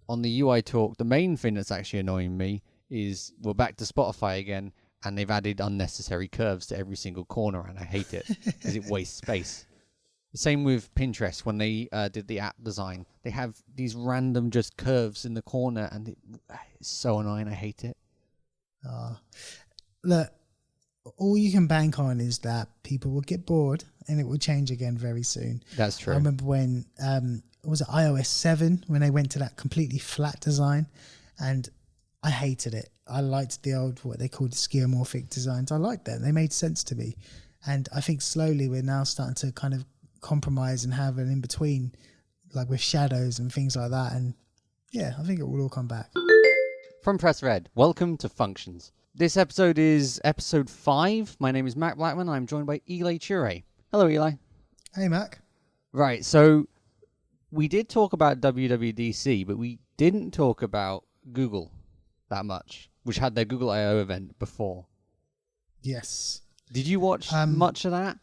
on the UI talk, the main thing that's actually annoying me is we're back to Spotify again, and they've added unnecessary curves to every single corner, and I hate it because it wastes space. Same with Pinterest when they did the app design. They have these random just curves in the corner, and it's so annoying. I hate it. Look, all you can bank on is that people will get bored and it will change again very soon. That's true. I remember when, was it iOS 7 when they went to that completely flat design, and I hated it. I liked the old, what they called skeuomorphic designs. I liked them. They made sense to me. And I think slowly we're now starting to kind of compromise and have an in-between, like with shadows and things like that. And yeah, I think it will all come back. From Press Red, welcome to Functions. This episode is episode 5. My name is Mac Blackman. I'm joined by Eli Chure. Hello, Eli. Hey, Mac. Right, so we did talk about WWDC, but we didn't talk about Google that much, which had their Google I.O. event before. Yes. Did you watch much of that?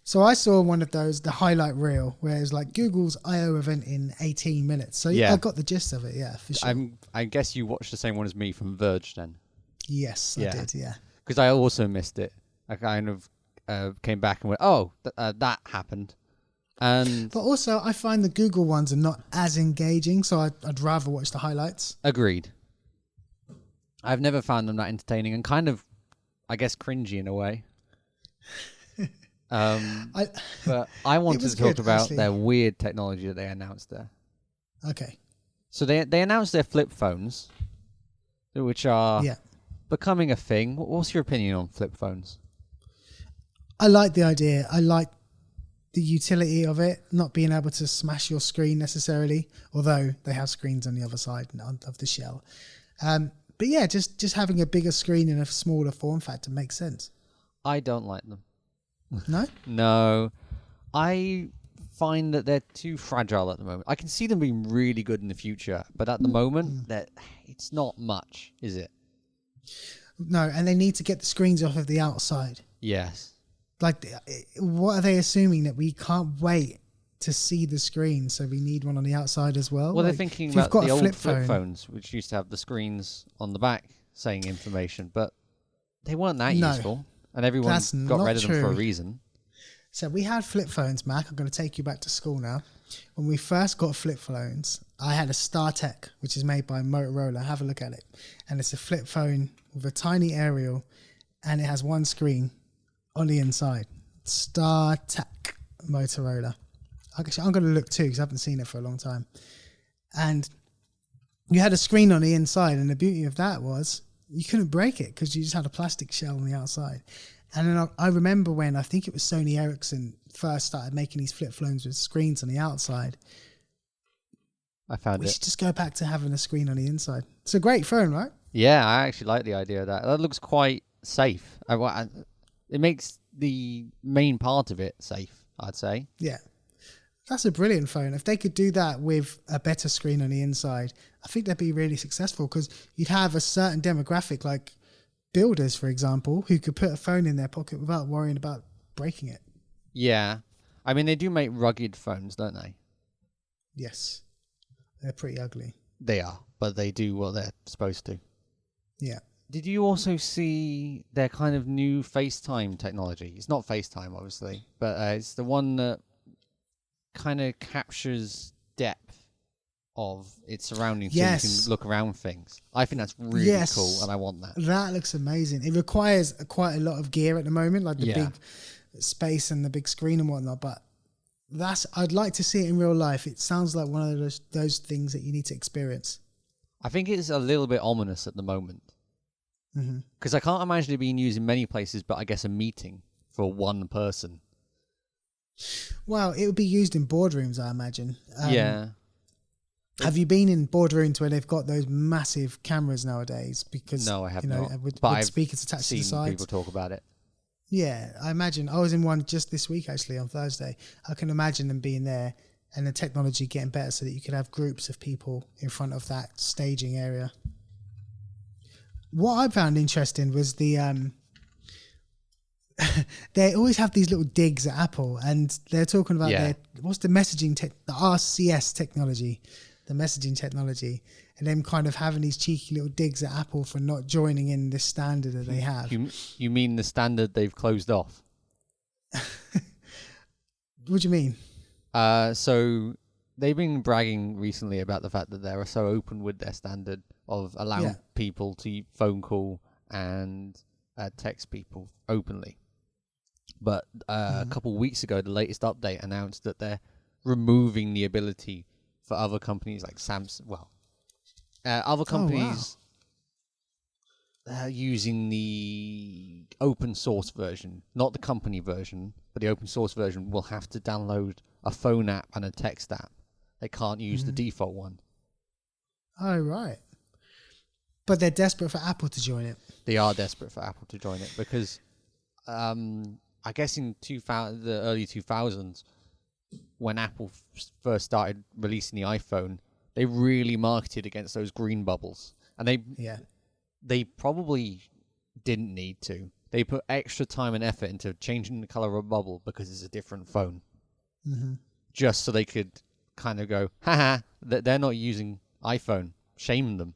So I saw one of those, the highlight reel, where it was like Google's I.O. event in 18 minutes. So yeah, I got the gist of it, yeah, for sure. I guess you watched the same one as me from Verge then. Yes, I did, yeah. Because I also missed it. I kind of came back and went, oh, that happened. But also, I find the Google ones are not as engaging, so I'd rather watch the highlights. Agreed. I've never found them that entertaining and kind of, I guess, cringy in a way. But I wanted to talk about their weird technology that they announced there. Okay. So they announced their flip phones, which are becoming a thing. What's your opinion on flip phones? I like the idea. I like the utility of it, not being able to smash your screen necessarily, although they have screens on the other side of the shell. But yeah, just having a bigger screen in a smaller form factor makes sense. I don't like them. No? No. I find that they're too fragile at the moment. I can see them being really good in the future, but at the moment, it's not much, is it? No, and they need to get the screens off of the outside. Yes. Like, what are they assuming, that we can't wait to see the screen, so we need one on the outside as well? Well, they're thinking about the old flip phones, which used to have the screens on the back saying information, but they weren't that useful, and everyone got rid of them for a reason. So we had flip phones, Mac. I'm going to take you back to school now. When we first got flip phones, I had a StarTech, which is made by Motorola. Have a look at it. And it's a flip phone with a tiny aerial, and it has one screen on the inside. StarTech Motorola. Actually, I'm going to look too, because I haven't seen it for a long time. And you had a screen on the inside, and the beauty of that was you couldn't break it because you just had a plastic shell on the outside. And then I remember when, I think it was Sony Ericsson first started making these flip phones with screens on the outside. We should just go back to having a screen on the inside. It's a great phone, right? Yeah, I actually like the idea of that. That looks quite safe. It makes the main part of it safe, I'd say. Yeah. That's a brilliant phone. If they could do that with a better screen on the inside, I think they'd be really successful, because you'd have a certain demographic, like builders, for example, who could put a phone in their pocket without worrying about breaking it. Yeah. I mean, they do make rugged phones, don't they? Yes. They're pretty ugly. They are, but they do what they're supposed to. Yeah. Did you also see their kind of new FaceTime technology? It's not FaceTime, obviously, but it's the one that kind of captures depth of its surroundings, so you can look around things. I think that's really cool, and I want that. That looks amazing. It requires quite a lot of gear at the moment, like the big space and the big screen and whatnot, but I'd like to see it in real life. It sounds like one of those things that you need to experience. I think it's a little bit ominous at the moment, because I can't imagine it being used in many places, but I guess a meeting for one person. Well, it would be used in boardrooms, I imagine. Yeah. Have you been in boardrooms where they've got those massive cameras nowadays? Because no, I have not. With I've speakers attached to the sides. People talk about it. Yeah, I imagine. I was in one just this week, actually, on Thursday. I can imagine them being there and the technology getting better so that you could have groups of people in front of that staging area. What I found interesting was the they always have these little digs at Apple, and they're talking about what's the messaging the RCS technology. the messaging technology, and them kind of having these cheeky little digs at Apple for not joining in this standard that they have. You mean the standard they've closed off? What do you mean? So they've been bragging recently about the fact that they're so open with their standard of allowing people to phone call and text people openly. But a couple of weeks ago, the latest update announced that they're removing the ability for other companies like Samsung. Well, other companies using the open source version, not the company version, but the open source version, will have to download a phone app and a text app. They can't use the default one. Oh, right. But they're desperate for Apple to join it. They are desperate for Apple to join it because I guess in the early 2000s, when Apple first started releasing the iPhone, they really marketed against those green bubbles. And they probably didn't need to. They put extra time and effort into changing the color of a bubble because it's a different phone. Just so they could kind of go, haha, they're not using iPhone. Shame them.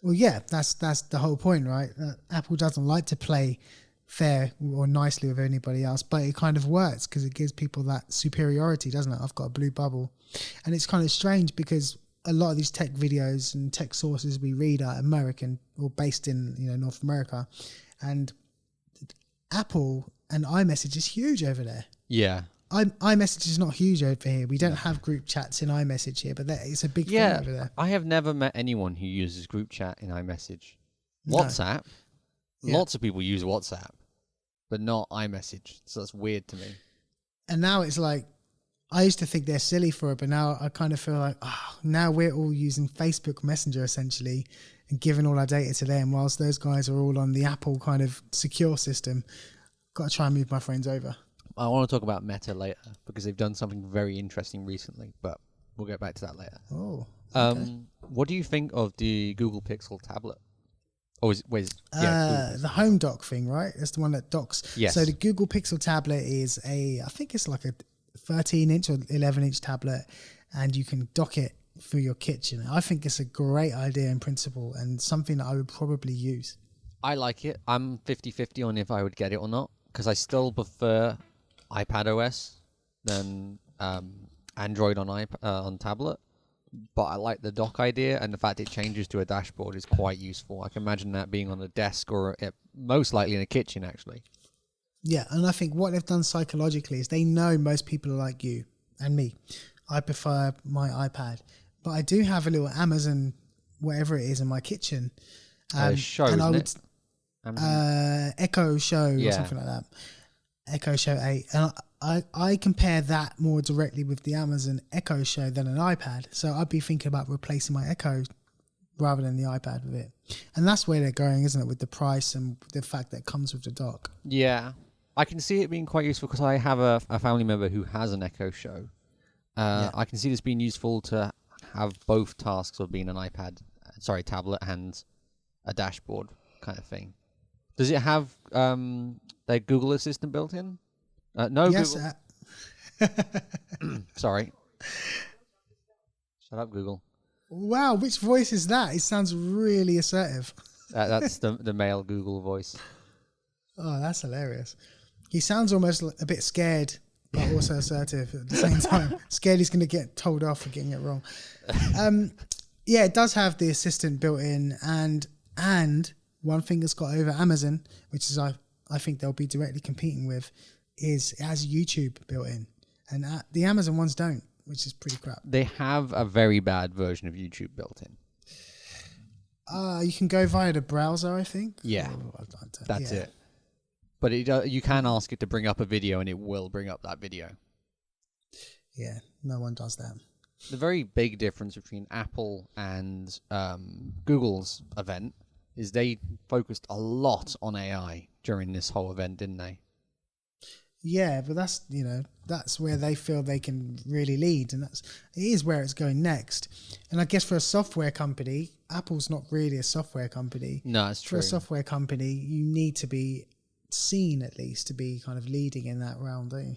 Well, yeah, that's the whole point, right? Apple doesn't like to play fair or nicely with anybody else, but it kind of works because it gives people that superiority, doesn't it? I've got a blue bubble. And it's kind of strange because a lot of these tech videos and tech sources we read are American or based in North America, and Apple and iMessage is huge over there. Yeah. iMessage is not huge over here. We don't have group chats in iMessage here, but it's a big thing over there. I have never met anyone who uses group chat in iMessage. WhatsApp, lots of people use WhatsApp, but not iMessage. So that's weird to me. And now it's like, I used to think they're silly for it, but now I kind of feel like, now we're all using Facebook Messenger essentially and giving all our data to them, whilst those guys are all on the Apple kind of secure system. Got to try and move my friends over. I want to talk about Meta later because they've done something very interesting recently, but we'll get back to that later. Oh, okay. What do you think of the Google Pixel tablet? The home dock thing, right? That's the one that docks. Yes. So the Google Pixel tablet is I think it's like a 13-inch or 11-inch tablet, and you can dock it for your kitchen. I think it's a great idea in principle and something that I would probably use. I like it. I'm 50-50 on if I would get it or not because I still prefer iPad OS than Android on tablet. But I like the dock idea, and the fact it changes to a dashboard is quite useful. I can imagine that being on a desk or most likely in a kitchen, actually. Yeah, and I think what they've done psychologically is they know most people are like you and me. I prefer my iPad, but I do have a little Amazon, whatever it is, in my kitchen. Show, and isn't it? Echo Show or something like that. Echo Show 8. And I compare that more directly with the Amazon Echo Show than an iPad. So I'd be thinking about replacing my Echo rather than the iPad with it. And that's where they're going, isn't it, with the price and the fact that it comes with the dock. Yeah. I can see it being quite useful because I have a family member who has an Echo Show. I can see this being useful to have both tasks of being an tablet and a dashboard kind of thing. Does it have their Google Assistant built in? No, yes, Google. Sorry. Shut up, Google. Wow, which voice is that? It sounds really assertive. That's the male Google voice. Oh, that's hilarious. He sounds almost a bit scared, but also assertive at the same time. Scared he's going to get told off for getting it wrong. Yeah, it does have the assistant built in, and one thing that's got over Amazon, which is I think they'll be directly competing with, is it has YouTube built in, and the Amazon ones don't, which is pretty crap. They have a very bad version of YouTube built in. You can go via the browser, I think. Yeah, that's it. But you can ask it to bring up a video, and it will bring up that video. Yeah, no one does that. The very big difference between Apple and Google's event is they focused a lot on AI during this whole event, didn't they? Yeah, but that's where they feel they can really lead, and it is where it's going next. And I guess for a software company, Apple's not really a software company. No, it's true. For a software company, you need to be seen at least to be kind of leading in that realm, don't you?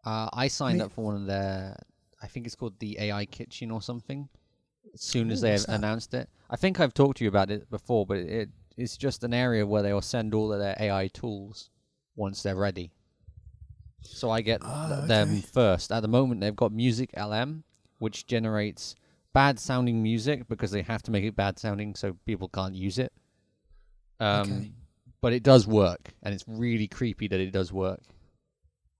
I signed up for one of their I think it's called the AI Kitchen or something. As soon as Ooh, they what's that? announced it, I think I've talked to you about it before, but it's just an area where they will send all of their AI tools once they're ready. So I get them Okay. first. At the moment, they've got Music LM, which generates bad sounding music because they have to make it bad sounding so people can't use it. Okay. But it does work, and it's really creepy that it does work.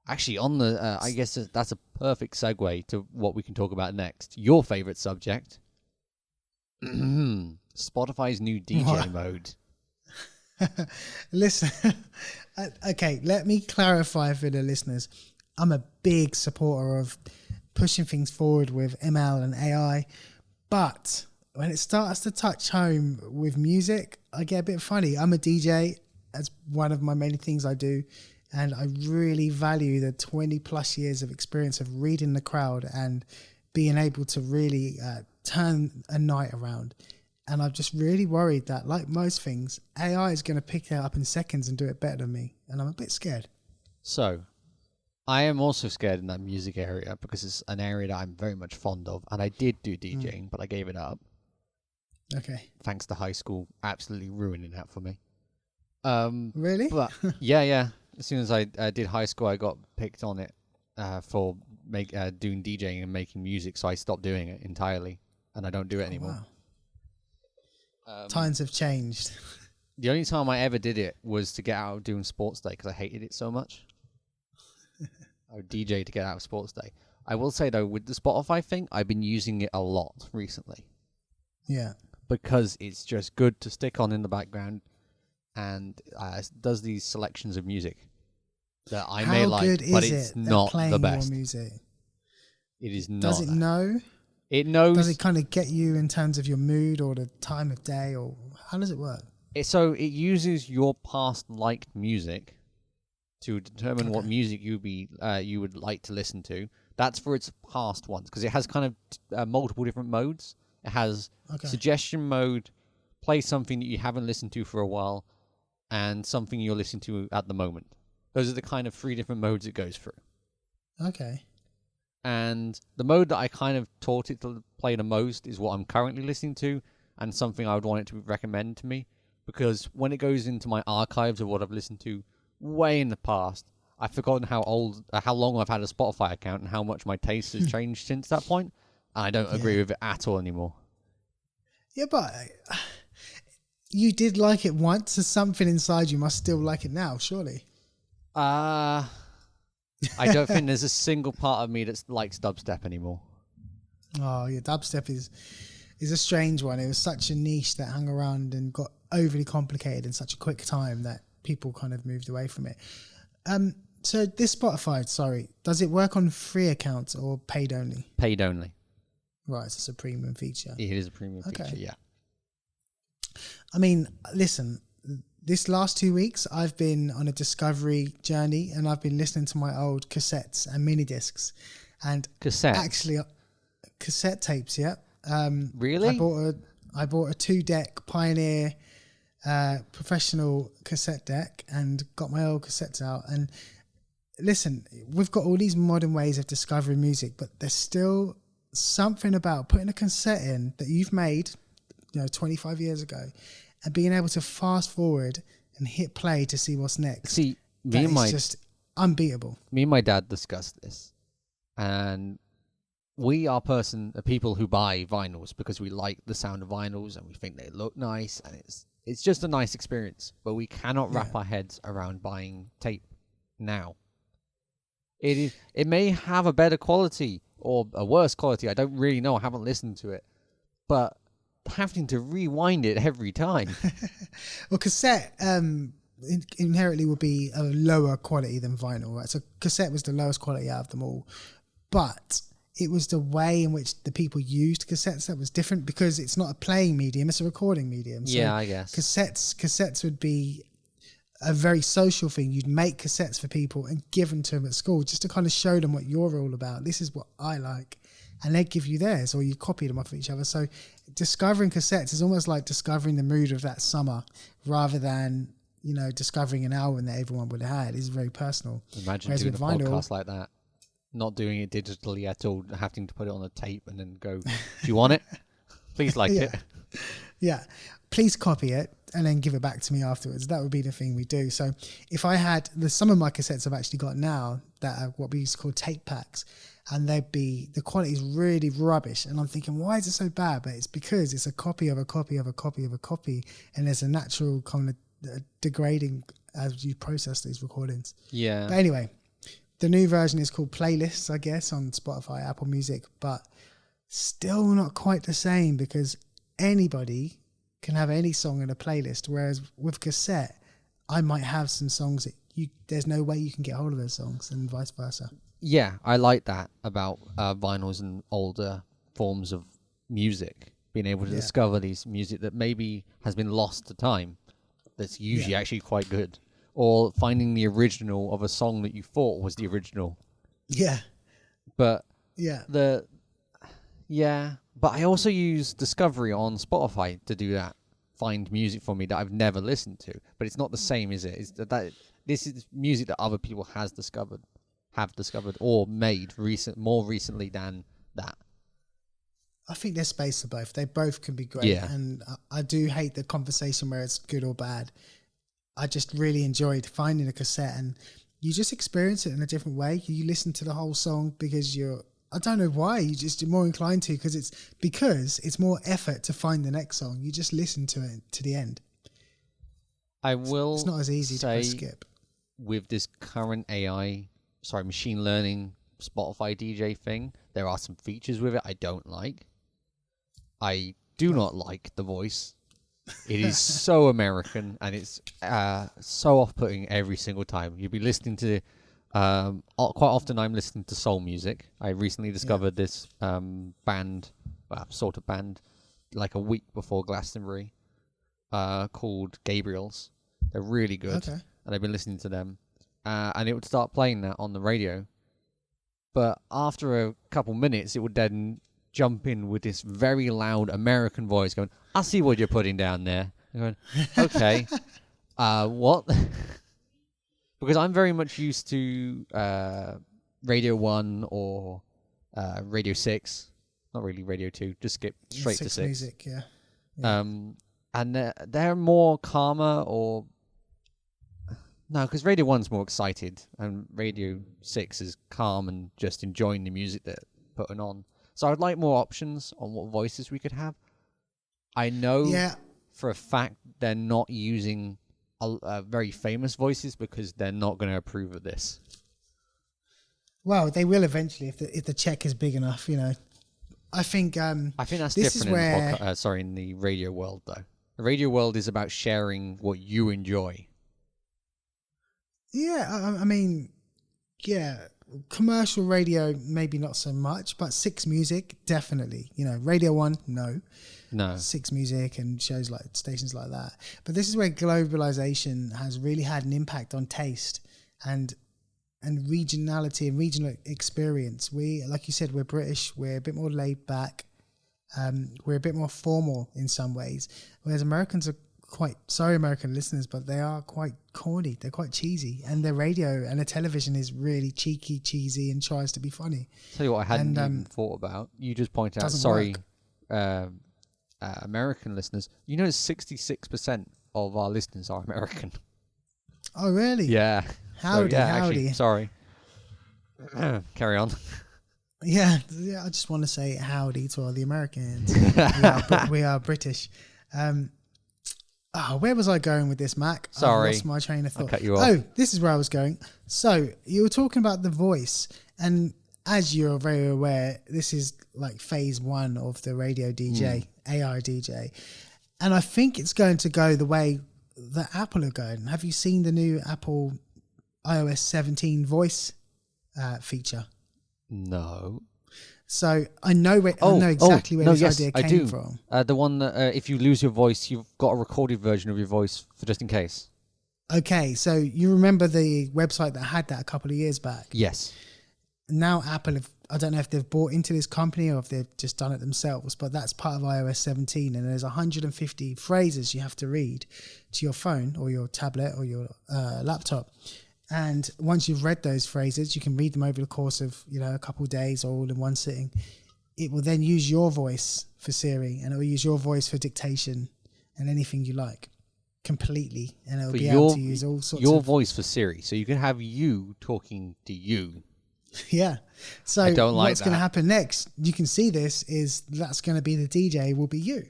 Actually, on the, I guess that's a perfect segue to what we can talk about next. Your favorite subject, Spotify's new DJ What? mode. Listen, okay, let me clarify for the listeners. I'm a big supporter of pushing things forward with ML and AI, but when it starts to touch home with music, I get a bit funny. I'm a DJ. That's one of my many things I do. And I really value the 20 plus years of experience of reading the crowd and being able to really turn a night around. And I'm just really worried that, like most things, AI is going to pick it up in seconds and do it better than me. And I'm a bit scared. So, I am also scared in that music area because it's an area that I'm very much fond of. And I did do DJing, but I gave it up. Okay. Thanks to high school absolutely ruining that for me. Really? But yeah. As soon as I did high school, I got picked on it for doing DJing and making music. So I stopped doing it entirely, and I don't do it anymore. Wow. Times have changed. The only time I ever did it was to get out of doing sports day because I hated it so much. I would DJ to get out of sports day. I will say though, with the Spotify thing, I've been using it a lot recently. Yeah. Because it's just good to stick on in the background, and does these selections of music that I may like, but it's not the best. Your music? It is not. Does it know? It knows. Does it kind of get you in terms of your mood or the time of day, or how does it work? So it uses your past liked music to determine what music you would like to listen to. That's for its past ones, because it has kind of multiple different modes. It has suggestion mode, play something that you haven't listened to for a while, and something you're listening to at the moment. Those are the kind of 3 different modes it goes through. Okay. And the mode that I kind of taught it to play the most is what I'm currently listening to, and something I would want it to recommend to me. Because when it goes into my archives of what I've listened to way in the past, I've forgotten how long I've had a Spotify account and how much my taste has changed since that point. And I don't agree with it at all anymore. Yeah, but you did like it once, so something inside you must still like it now, surely. I don't think there's a single part of me that likes dubstep anymore. Oh, yeah, dubstep is a strange one. It was such a niche that hung around and got overly complicated in such a quick time that people kind of moved away from it. So this Spotify, does it work on free accounts or paid only? Paid only. Right, so it's a premium feature. It is a premium feature, yeah. I mean, listen, this last 2 weeks, I've been on a discovery journey and I've been listening to my old cassettes and mini discs. And cassettes? Actually, cassette tapes, yeah. Really? I bought a 2-deck Pioneer professional cassette deck and got my old cassettes out. And listen, we've got all these modern ways of discovering music, but there's still something about putting a cassette in that you've made, 25 years ago, and being able to fast forward and hit play to see what's next. See, just unbeatable. Me and my dad discussed this, and we are people who buy vinyls because we like the sound of vinyls and we think they look nice, and it's just a nice experience. But we cannot wrap our heads around buying tape now. It may have a better quality or a worse quality. I don't really know. I haven't listened to it, but having to rewind it every time. Well, cassette inherently would be a lower quality than vinyl, right? So cassette was the lowest quality out of them all, but it was the way in which the people used cassettes that was different, because it's not a playing medium, it's a recording medium. So yeah, I guess cassettes would be a very social thing. You'd make cassettes for people and give them to them at school just to kind of show them what you're all about. This is what I like. And they'd give you theirs, or you copy them off of each other. So discovering cassettes is almost like discovering the mood of that summer rather than, discovering an album that everyone would have had. It's very personal. Imagine Whereas doing with a vinyl, podcast like that. not doing it digitally at all, having to put it on a tape and then go, do you want it? Please like it. Yeah. Please copy it and then give it back to me afterwards. That would be the thing we do. So if I had some of my cassettes I've actually got now that are what we used to call tape packs, and the quality is really rubbish. And I'm thinking, why is it so bad? But it's because it's a copy of a copy of a copy of a copy. And there's a natural kind of degrading as you process these recordings. Yeah. But anyway, the new version is called Playlists, I guess, on Spotify, Apple Music, but still not quite the same because anybody can have any song in a playlist, whereas with cassette, I might have some songs that there's no way you can get hold of those songs, and vice versa. Yeah, I like that about vinyls and older forms of music, being able to discover these music that maybe has been lost to time, that's usually actually quite good, or finding the original of a song that you thought was the original. Yeah. But but I also use Discovery on Spotify to do that, find music for me that I've never listened to. But it's not the same, is it? It's that this is music that other people have discovered or made more recently than that. I think there's space for both. They both can be great. Yeah. And I do hate the conversation where it's good or bad. I just really enjoyed finding a cassette, and you just experience it in a different way. You listen to the whole song because I don't know why, you're more inclined to, because it's more effort to find the next song. You just listen to it to the end. It's not as easy to press skip. With this current machine learning Spotify DJ thing, there are some features with it I don't like. I do not like the voice. It is so American, and it's so off-putting every single time. You'll be listening to quite often I'm listening to soul music. I recently discovered this sort of band, like a week before Glastonbury, called Gabriel's. They're really good, and I've been listening to them. And it would start playing that on the radio. But after a couple minutes, it would then jump in with this very loud American voice going, I see what you're putting down there. I'm going, okay, what? Because I'm very much used to Radio 1 or Radio 6. Not really Radio 2, just skip straight to 6. Music, yeah. And they're more calmer or... No, because Radio 1's more excited, and Radio 6 is calm and just enjoying the music they're putting on. So I'd like more options on what voices we could have. I know for a fact they're not using very famous voices because they're not going to approve of this. Well, they will eventually if the check is big enough, you know. I think that's different in the radio world, though. The radio world is about sharing what you enjoy. Yeah, I mean, commercial radio maybe not so much, but Six Music definitely. You know, Radio 1 no. Six Music and shows like stations like that. But this is where globalization has really had an impact on taste and regionality and regional experience. We, like you said, we're British. We're a bit more laid back. We're a bit more formal in some ways, whereas Americans are sorry American listeners, but they are quite corny. They're quite cheesy, and their radio and their television is really cheeky, cheesy, and tries to be funny. Tell you what I hadn't even thought about. You just pointed out, American listeners. You know 66% of our listeners are American. Oh, really? Yeah. Howdy. Actually, sorry. Carry on. Yeah, I just want to say howdy to all the Americans. we are British. Where was I going with this, Mac? Sorry. I lost my train of thought. I cut you off. Oh, this is where I was going. So you were talking about the voice, and as you're very aware, this is like phase 1 of the radio DJ, AI DJ. And I think it's going to go the way that Apple are going. Have you seen the new Apple iOS 17 voice feature? No. So I know exactly where this idea came from. The one that if you lose your voice, you've got a recorded version of your voice for just in case. Okay, so you remember the website that had that a couple of years back? Yes. Now Apple I don't know if they've bought into this company or if they've just done it themselves, but that's part of iOS 17, and there's 150 phrases you have to read to your phone or your tablet or your laptop. And once you've read those phrases, you can read them over the course of, a couple of days or all in one sitting. It will then use your voice for Siri, and it will use your voice for dictation and anything you like completely. And it'll be able to use all sorts of... Your voice for Siri. So you can have you talking to you. Yeah. So I don't like what's going to happen next, you can see this, is that's going to be the DJ will be you.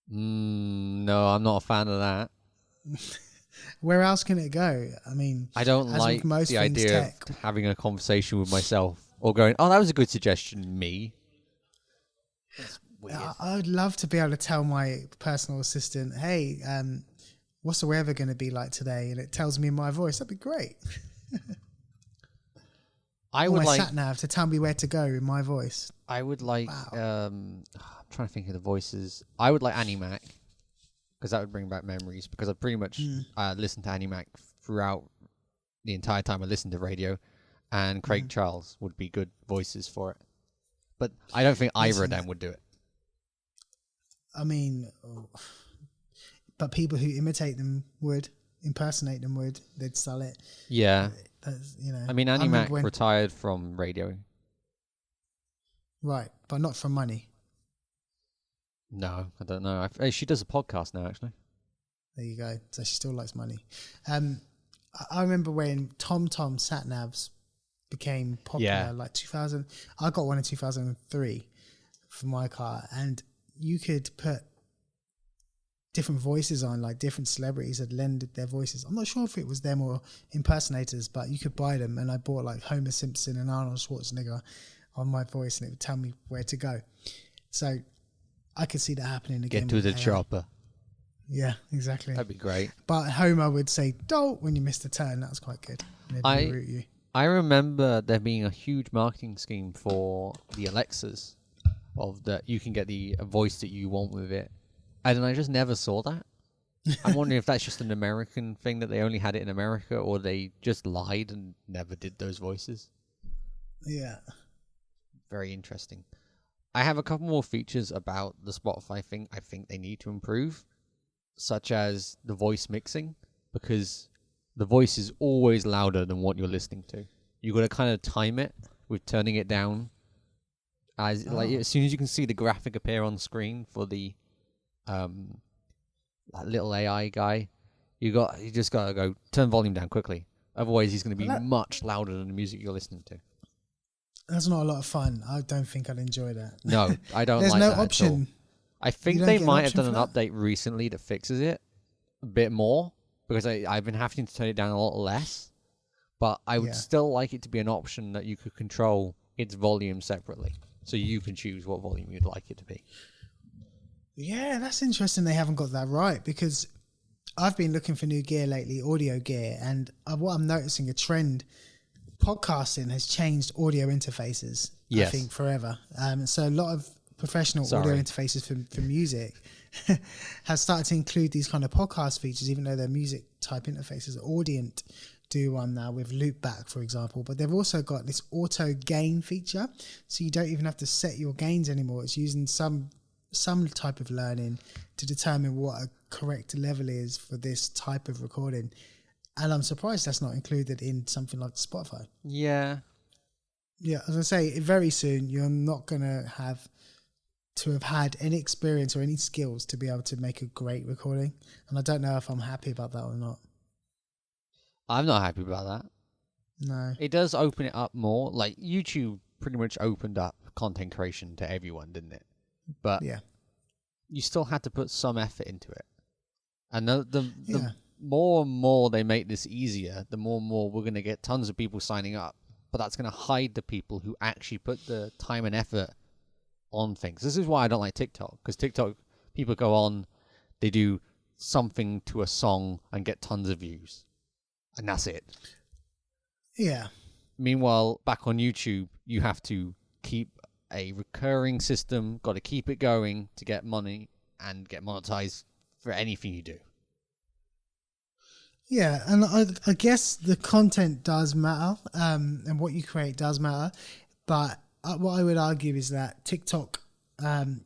No, I'm not a fan of that. Where else can it go? I mean, I don't like the idea of having a conversation with myself or going, oh, that was a good suggestion, me. That's weird. I would love to be able to tell my personal assistant, hey, what's the weather going to be like today? And it tells me in my voice. That'd be great. I would like sat nav to tell me where to go in my voice. I would like, I'm trying to think of the voices. I would like Annie Mac. Because that would bring back memories. Because I pretty much listened to Annie Mac throughout the entire time I listened to radio. And Craig Charles would be good voices for it. But I don't think either of them would do it. I mean, but people who imitate them would, impersonate them would, they'd sell it. Yeah. I mean, Annie Mac retired from radio. Right, but not from money. No, I don't know. She does a podcast now, actually. There you go. So she still likes money. I remember when TomTom sat navs became popular, like 2000. I got one in 2003 for my car, and you could put different voices on, like different celebrities had lended their voices. I'm not sure if it was them or impersonators, but you could buy them, and I bought like Homer Simpson and Arnold Schwarzenegger on my voice, and it would tell me where to go. So I could see that happening again. Get to the chopper. Yeah, exactly. That'd be great. But Homer would say, "Don't," when you missed a turn. That was quite good. I remember there being a huge marketing scheme for the Alexas, of that you can get the voice that you want with it. And I just never saw that. I'm wondering if that's just an American thing, that they only had it in America, or they just lied and never did those voices. Yeah. Very interesting. I have a couple more features about the Spotify thing I think they need to improve, such as the voice mixing, because the voice is always louder than what you're listening to. You've got to kind of time it with turning it down. As soon as you can see the graphic appear on screen for the that little AI guy, you just got to go turn volume down quickly. Otherwise, he's going to be much louder than the music you're listening to. That's not a lot of fun. I don't think I'd enjoy that. No, I don't like that. There's no option. I think they might have done an update recently that fixes it a bit more, because I've been having to turn it down a lot less. But I would still like it to be an option that you could control its volume separately, so you can choose what volume you'd like it to be. Yeah, that's interesting. They haven't got that right, because I've been looking for new gear lately, audio gear, and what I'm noticing a trend. Podcasting has changed audio interfaces, I think, forever. So a lot of professional audio interfaces for music have started to include these kind of podcast features, even though they're music type interfaces. Audient do one now with loopback, for example, but they've also got this auto gain feature, so you don't even have to set your gains anymore. It's using some type of learning to determine what a correct level is for this type of recording. And I'm surprised that's not included in something like Spotify. Yeah. Yeah, as I say, very soon you're not going to have had any experience or any skills to be able to make a great recording. And I don't know if I'm happy about that or not. I'm not happy about that. No. It does open it up more. Like, YouTube pretty much opened up content creation to everyone, didn't it? But you still had to put some effort into it. And the more and more they make this easier, the more and more we're going to get tons of people signing up. But that's going to hide the people who actually put the time and effort on things. This is why I don't like TikTok, because TikTok, people go on, they do something to a song and get tons of views. And that's it. Yeah. Meanwhile, back on YouTube, you have to keep a recurring system, got to keep it going to get money and get monetized for anything you do. Yeah, and I guess the content does matter, and what you create does matter. But what I would argue is that TikTok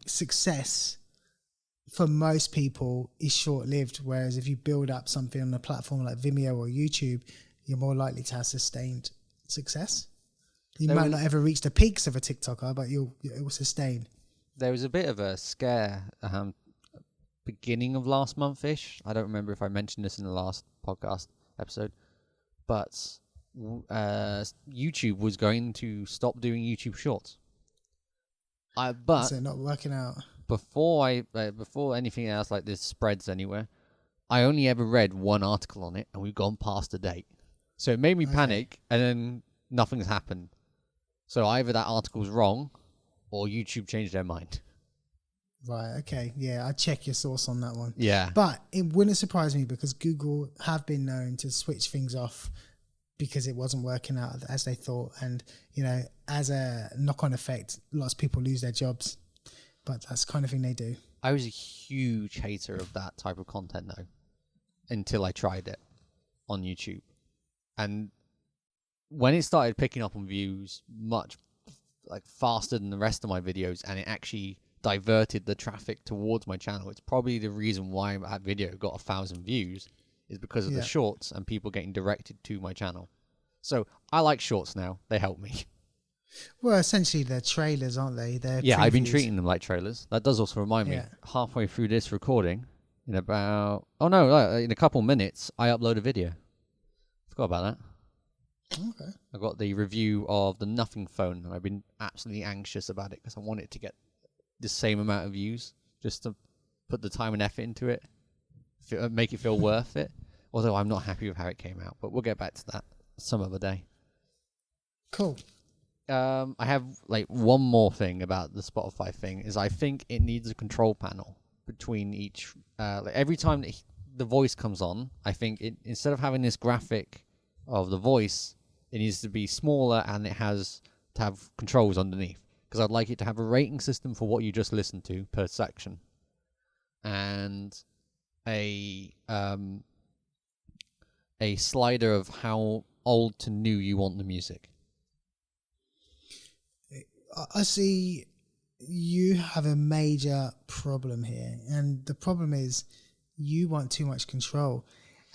success for most people is short-lived, whereas if you build up something on a platform like Vimeo or YouTube, you're more likely to have sustained success. You There might was- not ever reach the peaks of a TikToker, but it will sustain. There was a bit of a scare beginning of last month-ish. I don't remember if I mentioned this in the last podcast episode, but YouTube was going to stop doing YouTube Shorts. But So not working out. before anything else like this spreads anywhere, I only ever read one article on it, and we've gone past the date. So it made me panic, and then nothing's happened. So either that article's wrong, or YouTube changed their mind. Right, okay. Yeah, I'd check your source on that one. Yeah. But it wouldn't surprise me because Google have been known to switch things off because it wasn't working out as they thought. And, as a knock-on effect, lots of people lose their jobs. But that's the kind of thing they do. I was a huge hater of that type of content, though, until I tried it on YouTube. And when it started picking up on views much faster than the rest of my videos, and it actually diverted the traffic towards my channel, it's probably the reason why that video got 1,000 views, is because of the shorts and people getting directed to my channel. So I like shorts now. They help me. Well, essentially they're trailers, aren't they? They're I've been previews. treating them like trailers. That does also remind me, halfway through this recording, in a couple minutes, I upload a video. Forgot about that. Okay. I got the review of the Nothing phone, and I've been absolutely anxious about it because I want it to get the same amount of views, just to put the time and effort into it, make it feel worth it. Although I'm not happy with how it came out, but we'll get back to that some other day. Cool. I have one more thing about the Spotify thing is I think it needs a control panel between each. Every time that the voice comes on, I think instead of having this graphic of the voice, it needs to be smaller and it has to have controls underneath. Because I'd like it to have a rating system for what you just listened to per section, and a slider of how old to new you want the music. I see you have a major problem here, and the problem is you want too much control,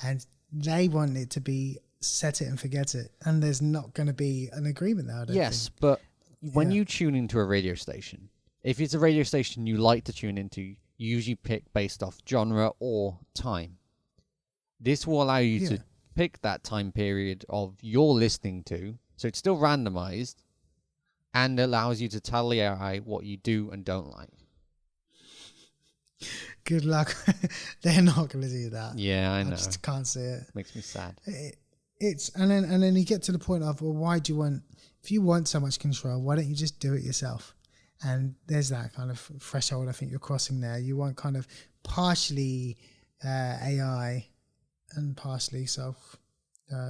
and they want it to be set it and forget it, and there's not going to be an agreement there. I don't think. But when you tune into a radio station, if it's a radio station you like to tune into, you usually pick based off genre or time. This will allow you to pick that time period of you're listening to, so it's still randomized, and allows you to tell the AI what you do and don't like. Good luck. They're not going to do that. Yeah, I know. I just can't see it. Makes me sad. And then you get to the point of, well, why do you want? If you want so much control, why don't you just do it yourself? And there's that kind of threshold I think you're crossing there. You want kind of partially AI and partially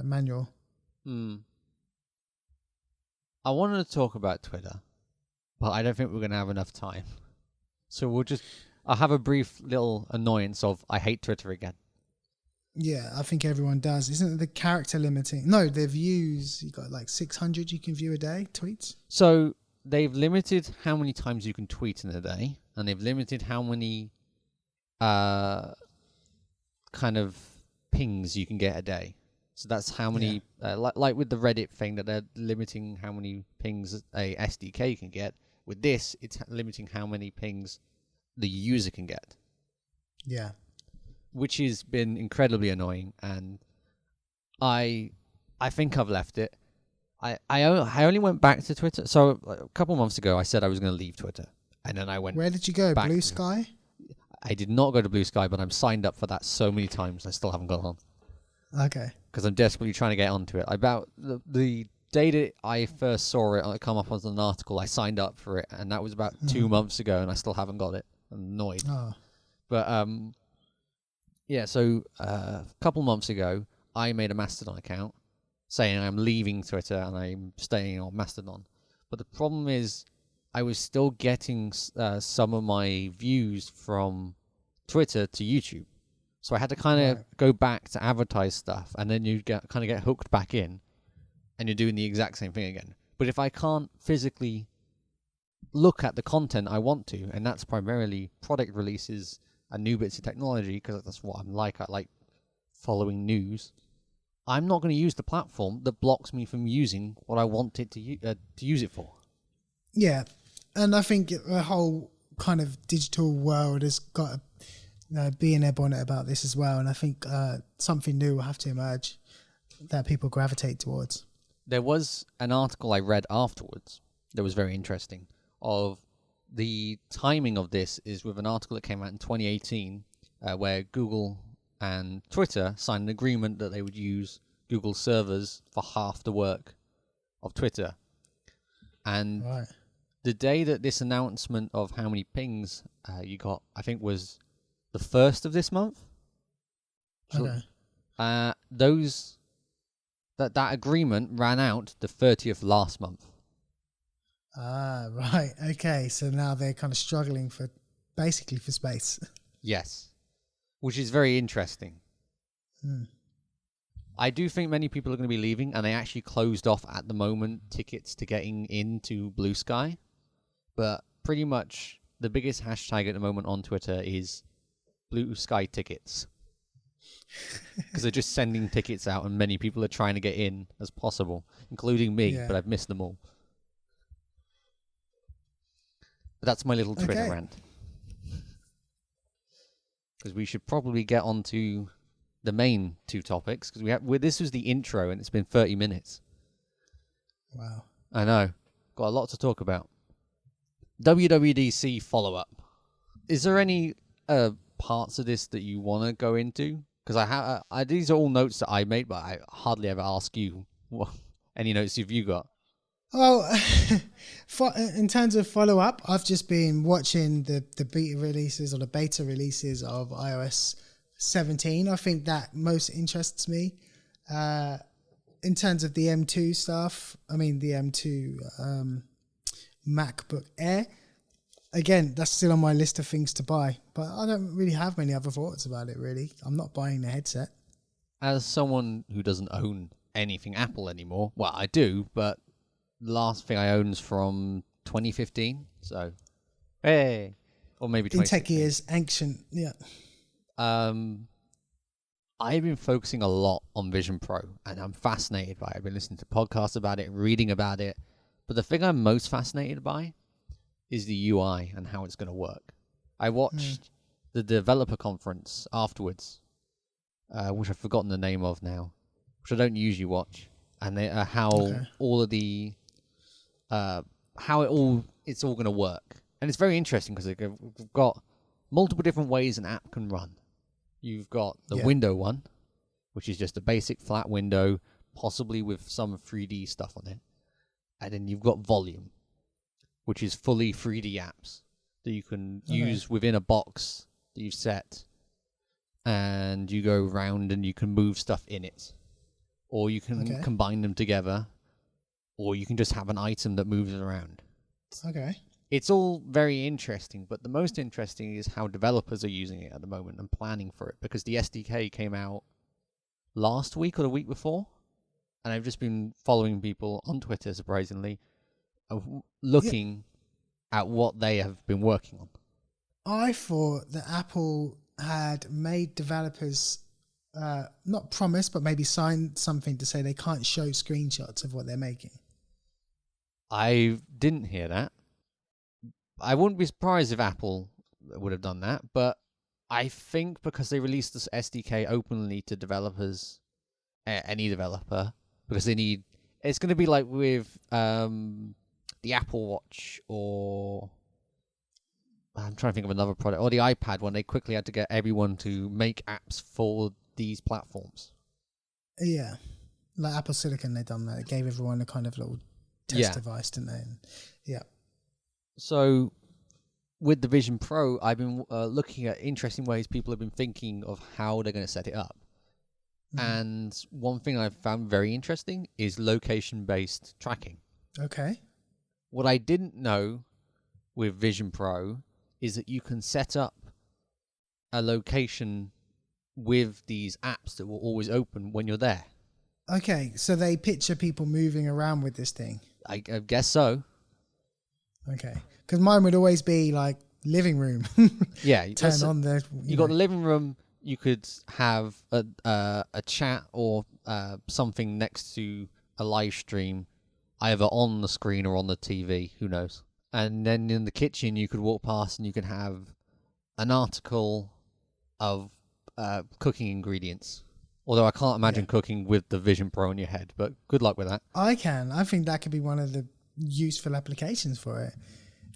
manual. I wanted to talk about Twitter, but I don't think we're going to have enough time. So I'll have a brief little annoyance of I hate Twitter again. Yeah, I think everyone does. Isn't it the character limiting? No, the views, you got 600 you can view a day, tweets. So they've limited how many times you can tweet in a day, and they've limited how many kind of pings you can get a day. So that's how many, like with the Reddit thing, that they're limiting how many pings a SDK can get. With this, it's limiting how many pings the user can get. Yeah. Which has been incredibly annoying, and I think I've left it. I only went back to Twitter. So a couple months ago, I said I was going to leave Twitter, and then I went. Where did you go? Back. Blue Sky? I did not go to Blue Sky, but I'm signed up for that so many times. I still haven't got on. Okay. Because I'm desperately trying to get onto it. About the day that I first saw it come up as an article, I signed up for it, and that was about 2 months ago, and I still haven't got it. I'm annoyed. Oh. But so a couple months ago, I made a Mastodon account saying I'm leaving Twitter and I'm staying on Mastodon. But the problem is I was still getting some of my views from Twitter to YouTube. So I had to kind of go back to advertise stuff, and then you get hooked back in, and you're doing the exact same thing again. But if I can't physically look at the content I want to, and that's primarily product releases and new bits of technology, because that's what I'm like. I like following news. I'm not going to use the platform that blocks me from using what I want it to use it for. Yeah, and I think the whole kind of digital world has got to be in their bonnet about this as well. And I think something new will have to emerge that people gravitate towards. There was an article I read afterwards that was very interesting. Of the timing of this is with an article that came out in 2018, where Google and Twitter signed an agreement that they would use Google servers for half the work of Twitter. And Right. the day that this announcement of how many pings you got, I think was the 1st of this month. So, Okay. that agreement ran out the 30th last month. Ah, right. Okay. So now they're kind of struggling basically for space. Yes. Which is very interesting. Hmm. I do think many people are going to be leaving, and they actually closed off at the moment tickets to getting into Blue Sky. But pretty much the biggest hashtag at the moment on Twitter is Blue Sky tickets. Because they're just sending tickets out, and many people are trying to get in as possible, including me, Yeah. but I've missed them all. But that's my little Twitter Okay. rant. Because we should probably get on to the main two topics, because this was the intro, and it's been 30 minutes. Wow. I know. Got a lot to talk about. WWDC follow-up. Is there any parts of this that you want to go into? Because these are all notes that I made, but I hardly ever ask you any notes have you got. Well, in terms of follow-up, I've just been watching the beta releases or the beta releases of iOS 17. I think that most interests me. In terms of the M2 stuff, the M2 MacBook Air, again, that's still on my list of things to buy, but I don't really have many other thoughts about it, really. I'm not buying the headset. As someone who doesn't own anything Apple anymore, well, I do, but the last thing I own is from 2015, so hey, or maybe In 2016. tech years, ancient, yeah. I've been focusing a lot on Vision Pro, and I'm fascinated by it. I've been listening to podcasts about it, reading about it, but the thing I'm most fascinated by is the UI and how it's going to work. I watched the developer conference afterwards, which I've forgotten the name of now, which I don't usually watch, and all of the it's all going to work. And it's very interesting because we've got multiple different ways an app can run. You've got the window one, which is just a basic flat window, possibly with some 3D stuff on it. And then you've got volume, which is fully 3D apps that you can use within a box that you've set. And you go around and you can move stuff in it. Or you can combine them together. Or you can just have an item that moves around. Okay. It's all very interesting, but the most interesting is how developers are using it at the moment and planning for it, because the SDK came out last week or the week before, and I've just been following people on Twitter, surprisingly, looking at what they have been working on. I thought that Apple had made developers not promise, but maybe sign something to say they can't show screenshots of what they're making. I didn't hear that. I wouldn't be surprised if Apple would have done that, but I think because they released this SDK openly to developers, any developer, because it's going to be like with the Apple Watch, or I'm trying to think of another product, or the iPad, when they quickly had to get everyone to make apps for these platforms. Yeah. Like Apple Silicon, they done that. It gave everyone a kind of little test device, didn't they? And, yeah. So, with the Vision Pro, I've been looking at interesting ways people have been thinking of how they're going to set it up. And one thing I've found very interesting is location-based tracking. Okay. What I didn't know with Vision Pro is that you can set up a location with these apps that will always open when you're there. Okay, so they picture people moving around with this thing. I guess so. Okay, because mine would always be like living room. Yeah, turn on the. You got the living room. You could have a chat or something next to a live stream, either on the screen or on the TV. Who knows? And then in the kitchen, you could walk past and you could have an article of cooking ingredients. Although I can't imagine cooking with the Vision Pro on your head, but good luck with that. I can. I think that could be one of the useful applications for it.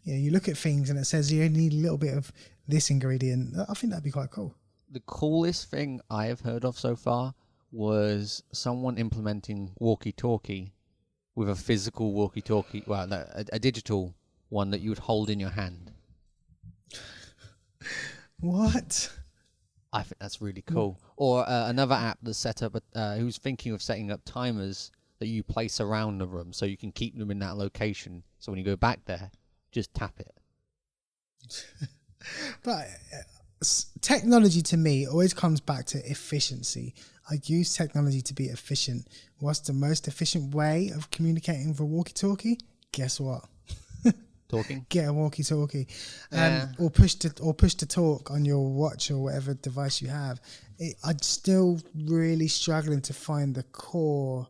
You look at things and it says you only need a little bit of this ingredient. I think that'd be quite cool. The coolest thing I have heard of so far was someone implementing walkie-talkie with a physical walkie-talkie, well, no, a digital one that you would hold in your hand. What? I think that's really cool. Or another app that's set up, who's thinking of setting up timers that you place around the room so you can keep them in that location. So when you go back there, just tap it. But technology to me always comes back to efficiency. I use technology to be efficient. What's the most efficient way of communicating with a walkie-talkie? Guess what? Talking? Get a walkie-talkie, or push to talk on your watch or whatever device you have. I'm still really struggling to find the core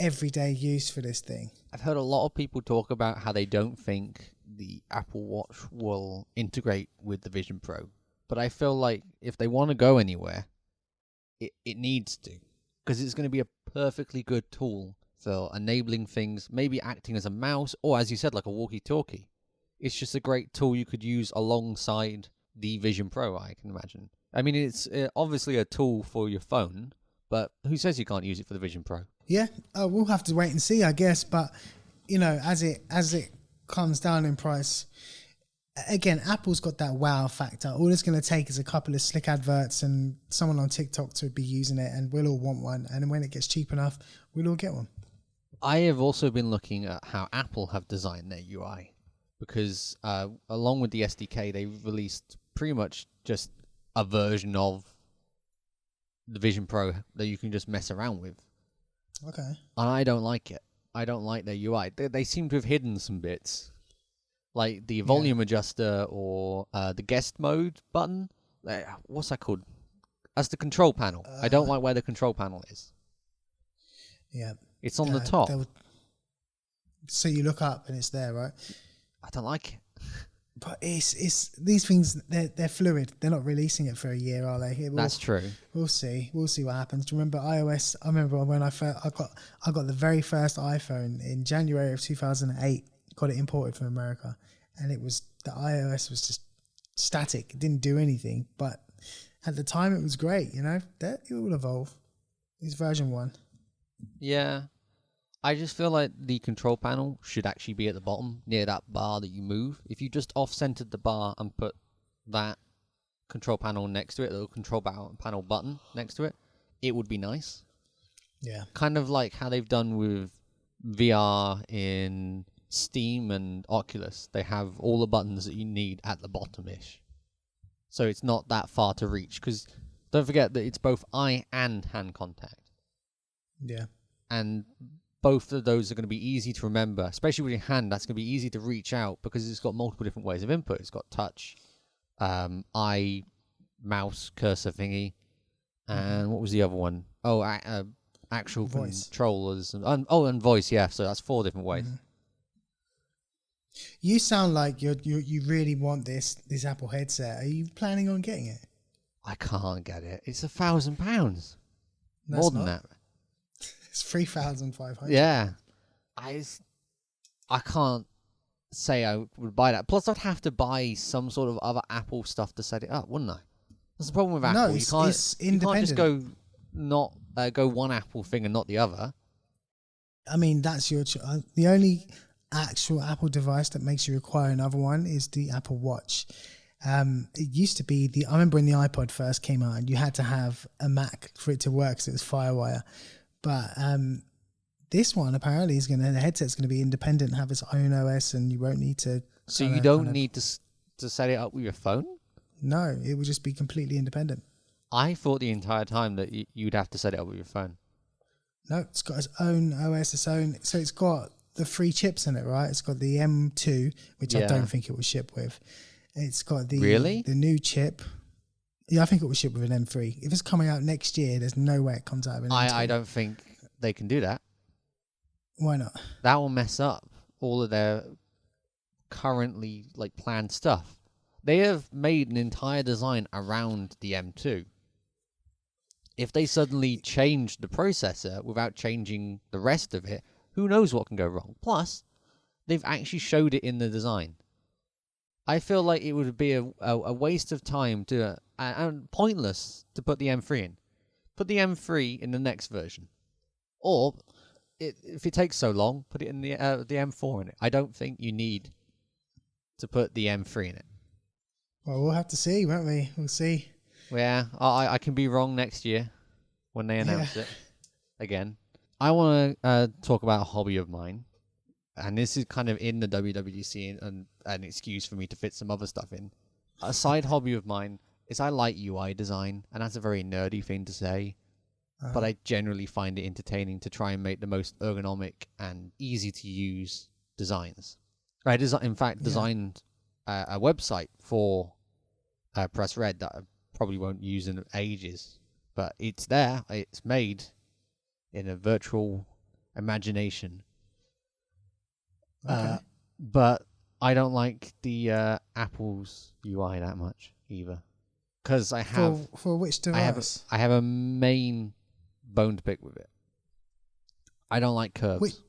everyday use for this thing. I've heard a lot of people talk about how they don't think the Apple Watch will integrate with the Vision Pro, but I feel like if they want to go anywhere, it needs to, because it's going to be a perfectly good tool for enabling things, maybe acting as a mouse, or as you said, like a walkie-talkie. It's just a great tool you could use alongside the Vision Pro, I can imagine. I mean, it's obviously a tool for your phone, but who says you can't use it for the Vision Pro? Yeah, we'll have to wait and see, I guess. But, as it comes down in price, again, Apple's got that wow factor. All it's going to take is a couple of slick adverts and someone on TikTok to be using it, and we'll all want one. And when it gets cheap enough, we'll all get one. I have also been looking at how Apple have designed their UI, because along with the SDK, they released pretty much just a version of the Vision Pro that you can just mess around with. Okay. And I don't like it. I don't like their UI. They seem to have hidden some bits, like the volume adjuster or the guest mode button. What's that called? That's the control panel. I don't like where the control panel is. Yeah. It's on the top. So you look up and it's there, right? I don't like it. But it's these things, they're fluid. They're not releasing it for a year, are they? That's true. We'll see. We'll see what happens. Do you remember iOS? I remember when I got the very first iPhone in January of 2008. Got it imported from America, and the iOS was just static. It didn't do anything, but at the time it was great. That it will evolve. It's version 1. Yeah. I just feel like the control panel should actually be at the bottom, near that bar that you move. If you just off-centered the bar and put that control panel next to it, the little control panel button next to it, it would be nice. Yeah. Kind of like how they've done with VR in Steam and Oculus. They have all the buttons that you need at the bottom-ish. So it's not that far to reach, because don't forget that it's both eye and hand contact. Yeah. And both of those are going to be easy to remember, especially with your hand. That's going to be easy to reach out because it's got multiple different ways of input. It's got touch, eye, mouse, cursor thingy, and what was the other one? Oh, actual voice. Controllers, and voice. Yeah, so that's 4 different ways. Mm-hmm. You sound like you really want this Apple headset. Are you planning on getting it? I can't get it. It's £1,000. More than that. It's 3,500. Yeah, I can't say I would buy that. Plus, I'd have to buy some sort of other Apple stuff to set it up, wouldn't I? That's the problem with Apple. No, it's independent. You can't just go one Apple thing and not the other. I mean, that's your the only actual Apple device that makes you require another one is the Apple Watch. It used to be I remember when the iPod first came out, and you had to have a Mac for it to work because it was FireWire. But this one apparently the headset's going to be independent, have its own OS, and you won't need to. So you don't need to set it up with your phone? No, it will just be completely independent. I thought the entire time that you'd have to set it up with your phone. No, it's got its own OS, so it's got the 3 chips in it, right? It's got the M2, which I don't think it will ship with. It's got the new chip. Yeah, I think it will ship with an M3. If it's coming out next year, there's no way it comes out of an M2. I don't think they can do that. Why not? That will mess up all of their currently like planned stuff. They have made an entire design around the M2. If they suddenly change the processor without changing the rest of it, who knows what can go wrong? Plus, they've actually showed it in the design. I feel like it would be a waste of time and pointless to put the M3 in. Put the M3 in the next version. Or, if it takes so long, put it in the M4 in it. I don't think you need to put the M3 in it. Well, we'll have to see, won't we? We'll see. Yeah, I can be wrong next year when they announce it again. I want to talk about a hobby of mine. And this is kind of in the WWDC and an excuse for me to fit some other stuff in. A side hobby of mine is I like UI design, and that's a very nerdy thing to say, but I generally find it entertaining to try and make the most ergonomic and easy to use designs. I designed a website for Press Red that I probably won't use in ages, but it's there. It's made in a virtual imagination. Okay. But I don't like the Apple's UI that much either, because I have for which device? I have a main bone to pick with it. I don't like curves.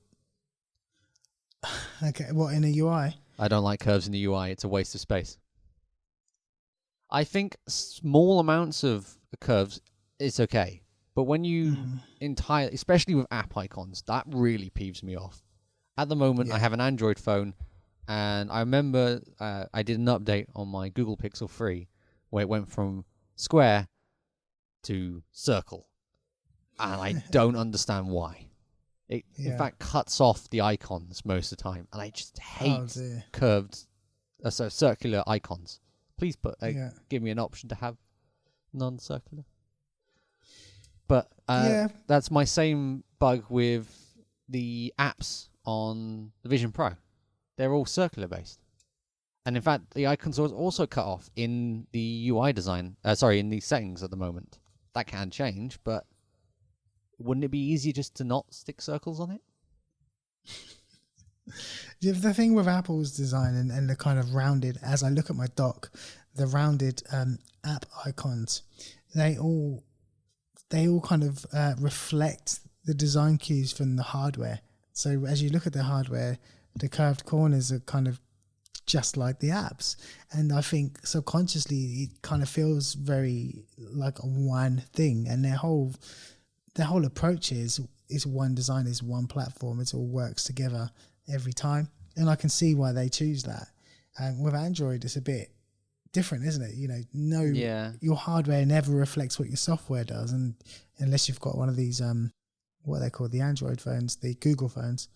Okay, what, in a UI? I don't like curves in the UI. It's a waste of space. I think small amounts of curves is okay, but when you especially with app icons, that really peeves me off. At the moment, I have an Android phone, and I remember I did an update on my Google Pixel 3 where it went from square to circle, and I don't understand why. It, in fact, cuts off the icons most of the time, and I just hate curved, circular icons. Please give me an option to have non-circular. But that's my same bug with the apps on the Vision Pro. They're all circular based, and in fact the icons are also cut off in the UI design in the settings at the moment. That can change, but wouldn't it be easier just to not stick circles on it? The thing with Apple's design and the kind of rounded, as I look at my dock, the rounded app icons, they all kind of reflect the design cues from the hardware. So as you look at the hardware, the curved corners are kind of just like the apps. And I think subconsciously it kind of feels very like a one thing. And their whole approach is one design, is one platform. It all works together every time. And I can see why they choose that. And with Android, it's a bit different, isn't it? You know, your hardware never reflects what your software does. And unless you've got one of these... what are they called? The Android phones, the Google phones,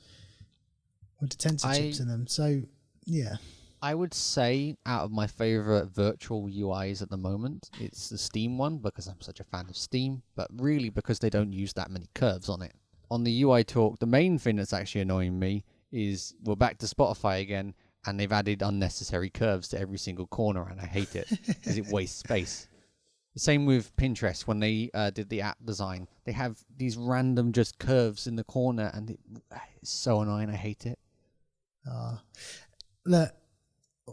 with the tensor chips in them. So, yeah. I would say out of my favorite virtual UIs at the moment, it's the Steam one, because I'm such a fan of Steam, but really because they don't use that many curves on it. On the UI talk, the main thing that's actually annoying me is we're back to Spotify again, and they've added unnecessary curves to every single corner, and I hate it because it wastes space. The same with Pinterest. When they did the app design, they have these random just curves in the corner, and it's so annoying. I hate it. Look,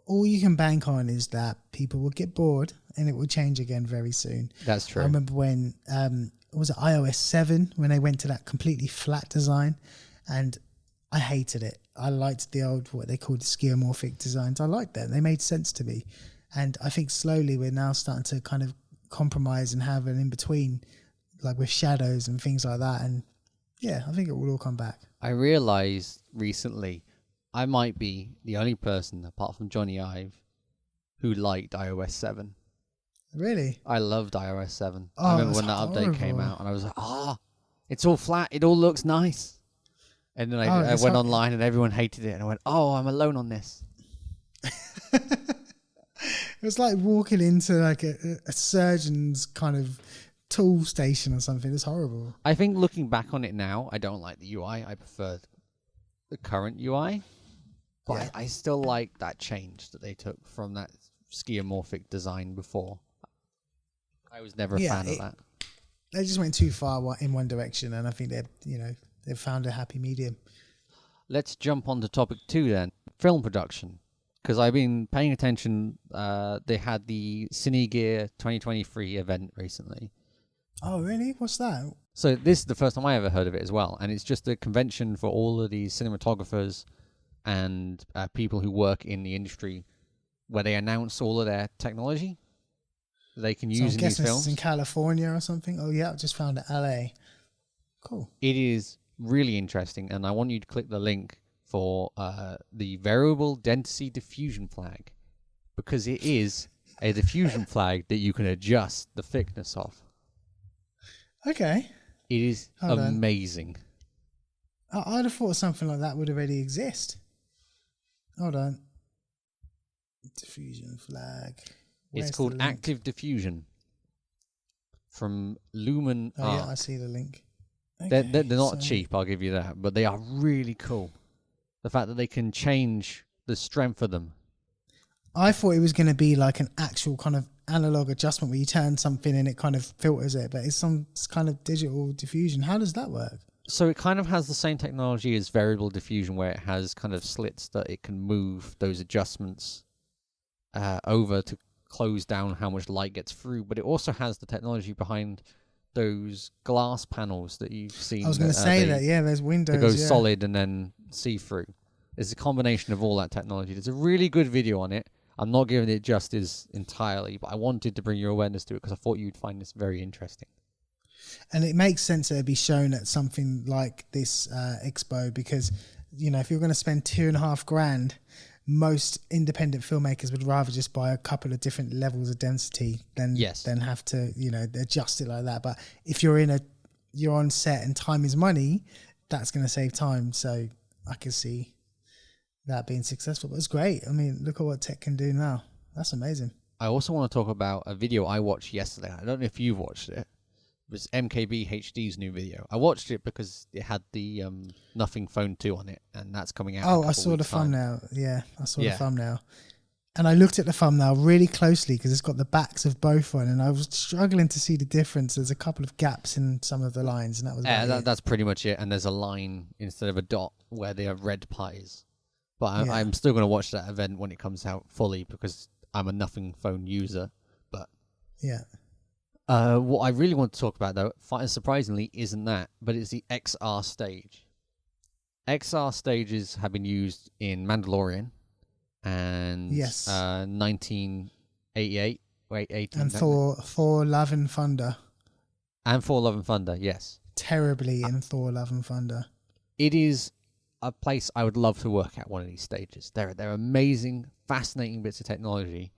all you can bank on is that people will get bored, and it will change again very soon. That's true. I remember when was it iOS 7 when they went to that completely flat design, and I hated it. I liked the old, what they called skeuomorphic designs. I liked them. They made sense to me, and I think slowly we're now starting to kind of compromise and have an in-between, like with shadows and things like that. And yeah, I think it will all come back. I realized recently I might be the only person apart from Johnny Ive who liked iOS 7. Really? I loved iOS 7. Oh, I remember when that update came out, and I was like, it's all flat, it all looks nice. And then I went online and everyone hated it, and I went, I'm alone on this. It was like walking into like a surgeon's kind of tool station or something. It's horrible. I think looking back on it now, I don't like the UI. I prefer the current UI. But I still like that change that they took from that skeuomorphic design before. I was never a Yeah, fan of that. They just went too far in one direction, and I think they've found a happy medium. Let's jump on to topic 2 then, film production. Because I've been paying attention. They had the CineGear 2023 event recently. Oh, really? What's that? So this is the first time I ever heard of it as well. And it's just a convention for all of these cinematographers and people who work in the industry where they announce all of their technology they can use in these films. It's in California or something. Oh, yeah, I just found it. LA. Cool. It is really interesting. And I want you to click the link for the variable density diffusion flag, because it is a diffusion flag that you can adjust the thickness of. Okay. It is amazing. I'd have thought something like that would already exist. Hold on. Diffusion flag. Where's it's called active diffusion from Lumen Oh, Arc. yeah, I see the link. Okay, they're not cheap, I'll give you that, but they are really cool. The fact that they can change the strength of them. I thought it was going to be like an actual kind of analog adjustment where you turn something and it kind of filters it, but it's some kind of digital diffusion. How does that work? So it kind of has the same technology as variable diffusion, where it has kind of slits that it can move those adjustments over to close down how much light gets through, but it also has the technology behind those glass panels that you've seen. I was going to say that, yeah, there's windows. That goes solid and then see-through. It's a combination of all that technology. There's a really good video on it. I'm not giving it justice entirely, but I wanted to bring your awareness to it because I thought you'd find this very interesting. And it makes sense that it'd be shown at something like this expo because, if you're going to spend $2,500, most independent filmmakers would rather just buy a couple of different levels of density than have to, adjust it like that. But if you're on set and time is money, that's going to save time. So I can see that being successful. But it's great. I mean, look at what tech can do now. That's amazing. I also want to talk about a video I watched yesterday. I don't know if you've watched it. It was MKB HD's new video. I watched it because it had the Nothing Phone 2 on it, and that's coming out. Oh, I saw the thumbnail. Yeah, I saw the thumbnail. And I looked at the thumbnail really closely because it's got the backs of both on, and I was struggling to see the difference. There's a couple of gaps in some of the lines, and that was that's pretty much it. And there's a line instead of a dot where they have red pies. But I'm still going to watch that event when it comes out fully because I'm a Nothing Phone user. But yeah. What I really want to talk about, though, surprisingly, isn't that, but it's the XR stage. XR stages have been used in Mandalorian and 1988. Wait, 18. And Thor Love and Thunder. And Thor Love and Thunder, yes. Terribly in Thor Love and Thunder. It is a place I would love to work at, one of these stages. They're amazing, fascinating bits of technology.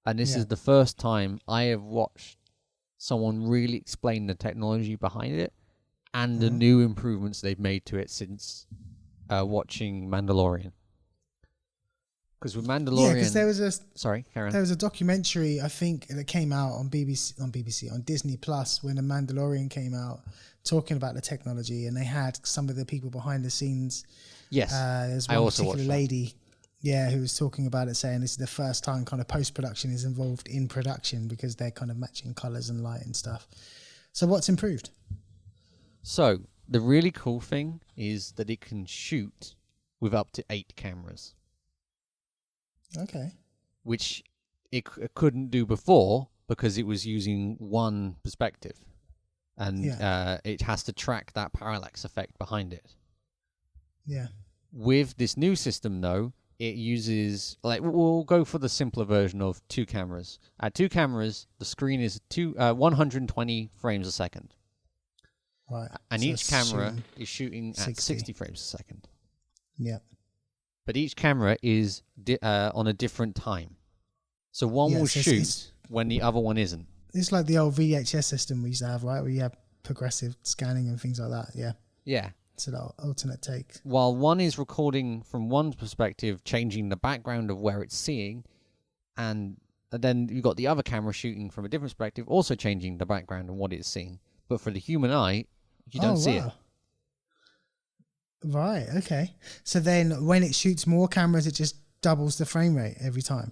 And this is the first time I have watched someone really explain the technology behind it and the new improvements they've made to it since watching Mandalorian. Because with Mandalorian, because there was there was a documentary I think that came out on Disney Plus when the Mandalorian came out, talking about the technology, and they had some of the people behind the scenes. Yes, there's one particular lady. Yeah, who was talking about it, saying this is the first time kind of post-production is involved in production because they're kind of matching colours and light and stuff. So what's improved? So the really cool thing is that it can shoot with up to 8 cameras. Okay. Which it couldn't do before because it was using one perspective. And it has to track that parallax effect behind it. Yeah. With this new system, though, it uses, we'll go for the simpler version of 2 cameras. At 2 cameras, the screen is 120 frames a second. Right. And so each camera is shooting at 60 frames a second. Yeah. But each camera is on a different time. So one will shoot when the other one isn't. It's like the old VHS system we used to have, right? Where you have progressive scanning and things like that. Yeah. Yeah. So that alternate take. While one is recording from one perspective, changing the background of where it's seeing, and then you've got the other camera shooting from a different perspective, also changing the background of what it's seeing. But for the human eye, you don't see it. Right, okay. So then when it shoots more cameras, it just doubles the frame rate every time?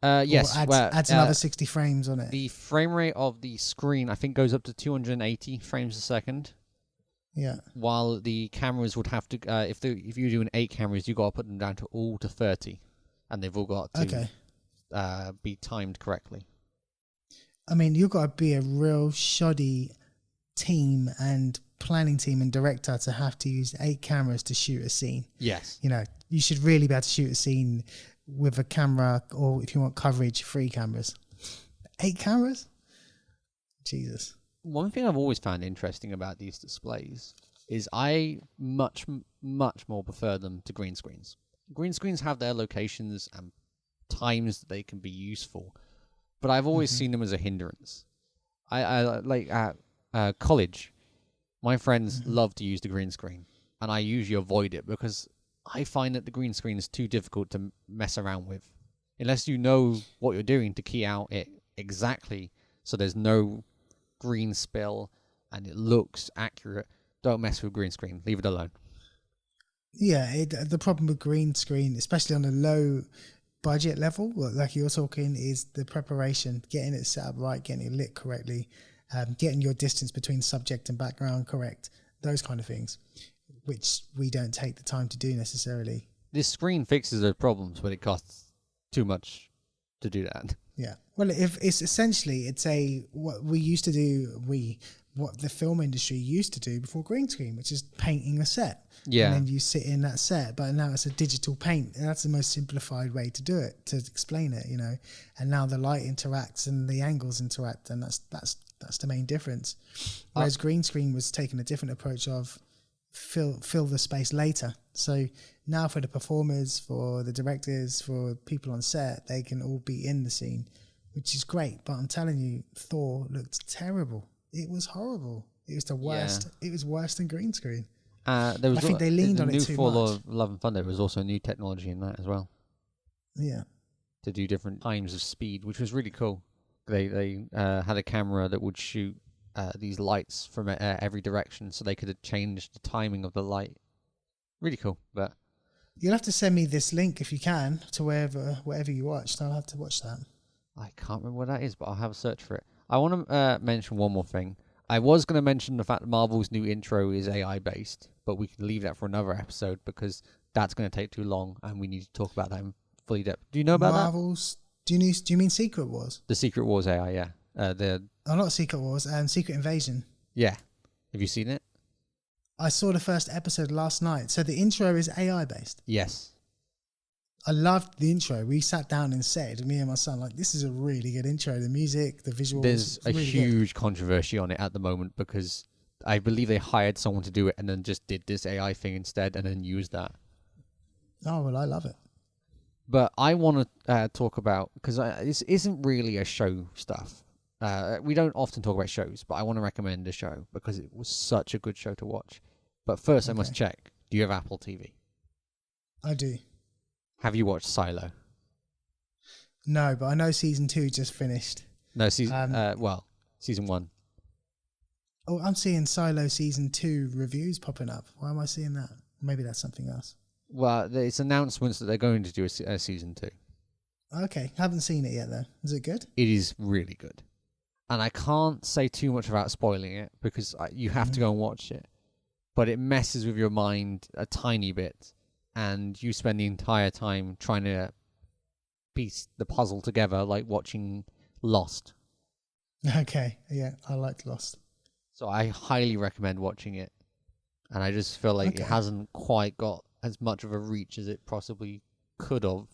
Yes. Or adds another 60 frames on it. The frame rate of the screen, I think, goes up to 280 frames a second. Yeah. While the cameras would have to, if you're doing 8 cameras, you got to put them down to all to 30, and they've all got to be timed correctly. I mean, you've got to be a real shoddy team and planning team and director to have to use 8 cameras to shoot a scene. Yes. You know, you should really be able to shoot a scene with a camera, or if you want coverage, 3 cameras. 8 cameras? Jesus. One thing I've always found interesting about these displays is I much more prefer them to green screens. Green screens have their locations and times that they can be useful, but I've always seen them as a hindrance. I like at college, my friends love to use the green screen, and I usually avoid it because I find that the green screen is too difficult to mess around with. Unless you know what you're doing to key out it exactly so there's no green spill and it looks accurate, don't mess with green screen. Leave it alone. Yeah, the problem with green screen, especially on a low budget level, like you're talking, is the preparation, getting it set up right, getting it lit correctly, getting your distance between subject and background correct, those kind of things, which we don't take the time to do necessarily. This screen fixes those problems, but it costs too much to do that. Yeah. Well, if it's essentially, what we used to do, what the film industry used to do before green screen, which is painting a set. Yeah. And then you sit in that set, but now it's a digital paint. And that's the most simplified way to do it, to explain it, you know. And now the light interacts and the angles interact, and that's the main difference. Whereas green screen was taking a different approach of fill the space later. So now for the performers, for the directors, for people on set, they can all be in the scene, which is great. But I'm telling you, Thor looked terrible. It was horrible. It was the worst. Yeah. It was worse than green screen. I think they leaned on it too much. The new Fall of Love and Thunder was also new technology in that as well. Yeah. To do different times of speed, which was really cool. They had a camera that would shoot these lights from every direction, so they could have changed the timing of the light. Really cool. But you'll have to send me this link if you can to wherever you watched. I'll have to watch that. I can't remember what that is, but I'll have a search for it. I want to mention one more thing. I was going to mention the fact that Marvel's new intro is AI based, but we can leave that for another episode because that's going to take too long, and we need to talk about that in fully depth. Do you know about Marvel's? Do you mean Secret Wars? The Secret Wars AI, yeah. Not Secret Wars. Secret Invasion. Yeah. Have you seen it? I saw the first episode last night. So the intro is AI based. Yes. I loved the intro. We sat down and said, me and my son, like, this is a really good intro. The music, the visuals. There's a really huge controversy on it at the moment because I believe they hired someone to do it and then just did this AI thing instead and then used that. Oh, well, I love it. But I want to talk about, because this isn't really a show stuff. We don't often talk about shows, but I want to recommend a show because it was such a good show to watch. But first, I must check. Do you have Apple TV? I do. Have you watched Silo? No, but I know season 2 just finished. No, season 1. Oh, I'm seeing Silo season 2 reviews popping up. Why am I seeing that? Maybe that's something else. Well, it's announcements that they're going to do a season 2. Okay, haven't seen it yet though. Is it good? It is really good. And I can't say too much without spoiling it because you have to go and watch it. But it messes with your mind a tiny bit. And you spend the entire time trying to piece the puzzle together like watching Lost. Okay, yeah, I liked Lost. So I highly recommend watching it. And I just feel like it hasn't quite got as much of a reach as it possibly could have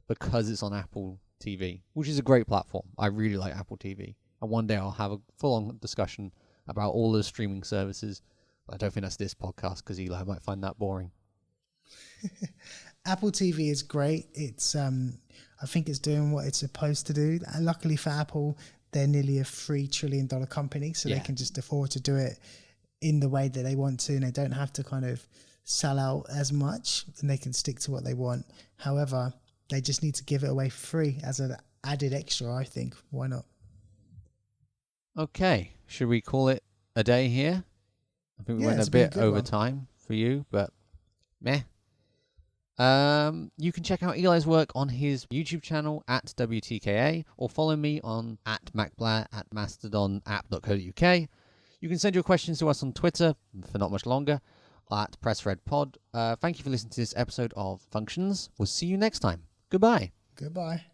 because it's on Apple TV, which is a great platform. I really like Apple TV. And one day I'll have a full-on discussion about all the streaming services. I don't think that's this podcast because Eli might find that boring. Apple TV is great. It's I think it's doing what it's supposed to do. And luckily for Apple, they're nearly a $3 trillion company, so they can just afford to do it in the way that they want to, and they don't have to kind of sell out as much, and they can stick to what they want. However, they just need to give it away free as an added extra, I think. Why not? Okay, should we call it a day here? I think we went a bit over time for you, but meh. You can check out Eli's work on his YouTube channel at WTKA, or follow me on at MacBlair at mastodonapp.co.uk. You can send your questions to us on Twitter for not much longer at PressRedPod. Thank you for listening to this episode of Functions. We'll see you next time. Goodbye. Goodbye.